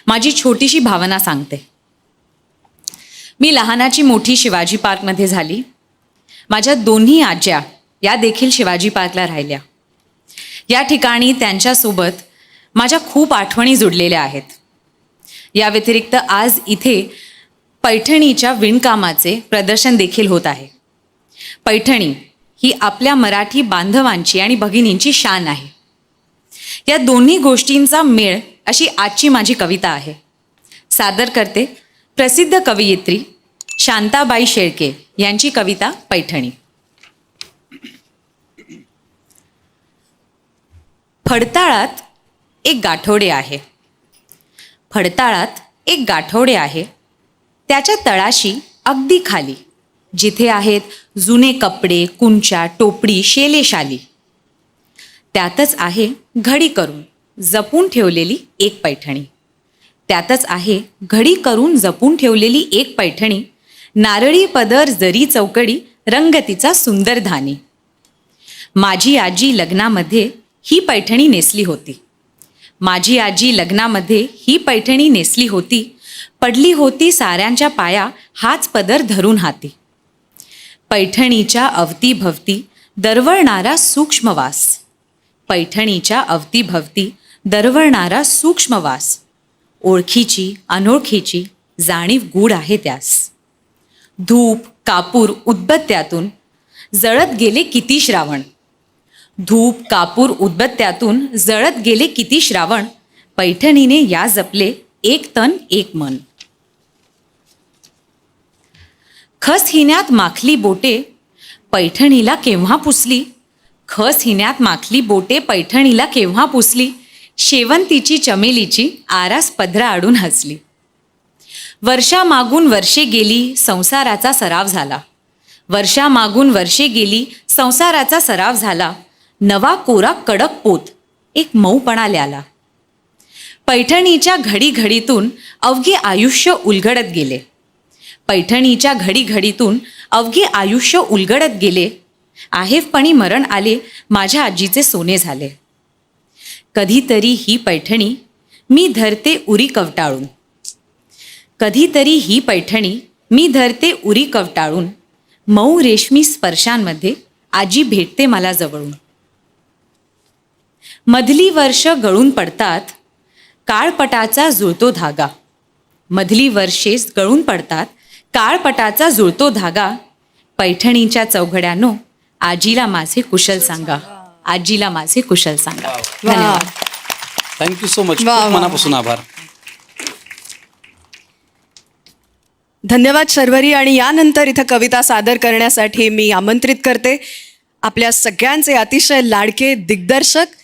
माझी छोटीशी भावना सांगते. मी लहानाची मोठी शिवाजी पार्कमध्ये झाली. माझ्या दोन्ही आज्या या देखील शिवाजी पार्कला राहिल्या. या ठिकाणी त्यांच्यासोबत माझ्या खूप आठवणी जुडलेल्या आहेत. या व्यतिरिक्त आज इथे पैठणीच्या विणकामाचे प्रदर्शन देखील होत आहे. पैठणी ही आपल्या मराठी बांधवांची आणि भगिनींची शान आहे. या दोन्ही गोष्टींचा मेळ अशी आजची माझी कविता आहे. सादर करते प्रसिद्ध कवयित्री शांताबाई शेळके यांची कविता पैठणी. फडताळात एक गाठोडे आहे. फडताळात एक गाठोडे आहे. त्याच्या तळाशी अगदी खाली जिथे आहेत जुने कपडे, कुंच्या, टोपडी, शेलेशाली, त्यातच आहे घडी करून जपून ठेवलेली एक पैठणी. त्यातच आहे घडी करून जपून ठेवलेली एक पैठणी. नारळी पदर, जरी चौकडी, रंगतीचा सुंदर धानी. माझी आजी लग्नामध्ये ही पैठणी नेसली होती. माझी आजी लग्नामध्ये ही पैठणी नेसली होती. पडली होती साऱ्यांच्या पाया हाच पदर धरून हाती. पैठणीच्या अवतीभवती दरवळणारा सूक्ष्म वास. पैठणीच्या अवतीभवती दरवळणारा सूक्ष्म वास. ओळखीची अनोळखीची जाणीव गूढ आहे त्यास. धूप कापूर उदबत्त्यातून जळत गेले किती श्रावण. धूप कापूर उदबत्त्यातून जळत गेले किती श्रावण. पैठणीने या जपले एक तन एक मन. खस हिन्यात माखली बोटे पैठणीला केव्हा पुसली. खस हिन्यात माखली बोटे पैठणीला केव्हा पुसली. शेवंतीची चमेलीची आरास पदरा आडून हसली. वर्षामागून वर्षे गेली संसाराचा सराव झाला. वर्षामागून वर्षे गेली संसाराचा सराव झाला. नवा कोरा कडक पोत एक मऊपणा ल्याला. पैठणीच्या घडीघडीतून अवघे आयुष्य उलगडत गेले. पैठणीच्या घडीघडीतून अवघे आयुष्य उलगडत गेले. आहेफपणी मरण आले माझ्या आजीचे सोने झाले. कधीतरी ही पैठणी मी धरते उरी कवटाळून. कधीतरी ही पैठणी मी धरते उरी कवटाळून. मऊ रेशमी स्पर्शांमध्ये आजी भेटते मला जवळून. मधली वर्ष गळून पडतात काळपटाचा जुळतो धागा. मधली वर्षे गळून पडतात काळपटाचा जुळतो धागा. पैठणीच्या चौघड्यानो आजीला माझे कुशल सांगा. आजीला माझे कुशल सांगा. धन्यवाद. Thank you so much. मनापासून आभार. धन्यवाद शर्वरी. आणि यानंतर इथं कविता सादर करण्यासाठी मी आमंत्रित करते आपल्या सगळ्यांचे अतिशय लाडके दिग्दर्शक